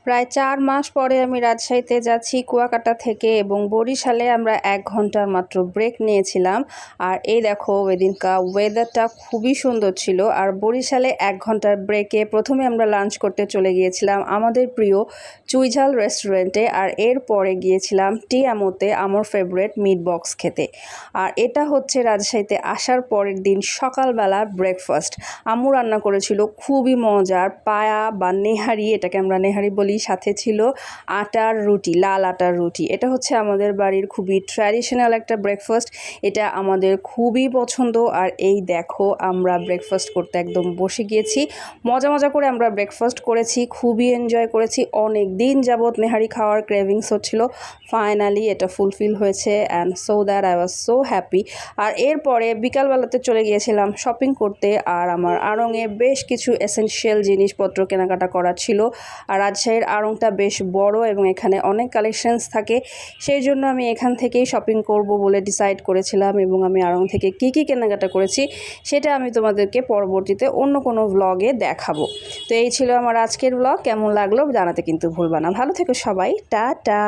প্রায় ৪ মাস পরে আমি রাজশাহীতে যাচ্ছি কুয়াকাটা থেকে, এবং বরিশালে আমরা ১ ঘন্টার মাত্র ব্রেক নিয়েছিলাম। আর এই দেখো ওইদিনকার ওয়েদারটা খুবই সুন্দর ছিল। আর বরিশালে ১ ঘন্টার ব্রেকে প্রথমে আমরা লাঞ্চ করতে চলে গিয়েছিলাম আমাদের প্রিয় চুইঝাল রেস্টুরেন্টে, আর এরপরে গিয়েছিলাম টিয়ামোতে আমার ফেভারিট মিট বক্স খেতে। আর এটা হচ্ছে রাজশাহীতে আসার পরের দিন সকালবেলা ব্রেকফাস্ট। আম্মু রান্না করেছিল খুবই মজার পায়া বা নেহারি, এটাকে আমরা নেহারি বলি। সাথে ছিল আটার রুটি, লাল আটার রুটি। এটা হচ্ছে আমাদের বাড়ির খুবই ট্র্যাডিশনাল একটা ব্রেকফাস্ট, এটা আমাদের খুবই পছন্দ। আর এই দেখো আমরা ব্রেকফাস্ট করতে একদম বসে গিয়েছি, মজা মজা করে আমরা ব্রেকফাস্ট করেছি, খুবই এনজয় করেছি। অনেক দিন যাবৎ নেহারি খাওয়ার ক্রেভিংস হচ্ছিল, ফাইনালি এটা ফুলফিল হয়েছে, and so that I was so happy. আর এরপরে বিকালবেলাতে চলে গিয়েছিলাম শপিং করতে, আর আমার আড়ংয়ে বেশ কিছু এসেনশিয়াল জিনিসপত্র কেনাকাটা করা ছিল। আর রাজশাহীর আড়ংটা বেশ বড় এবং এখানে অনেক কালেকশনস থাকে, সেই জন্য আমি এখান থেকেই শপিং করব বলে ডিসাইড করেছিলাম। এবং আমি আড়ং থেকে কী কী কেনাকাটা করেছি সেটা আমি তোমাদেরকে পরবর্তীতে অন্য কোনো ভ্লগে দেখাবো। তো এই ছিল আমার আজকের ভ্লগ, কেমন লাগলো জানাতে কিন্তু ভুলবা না। ভালো থেকো সবাই, টাটা।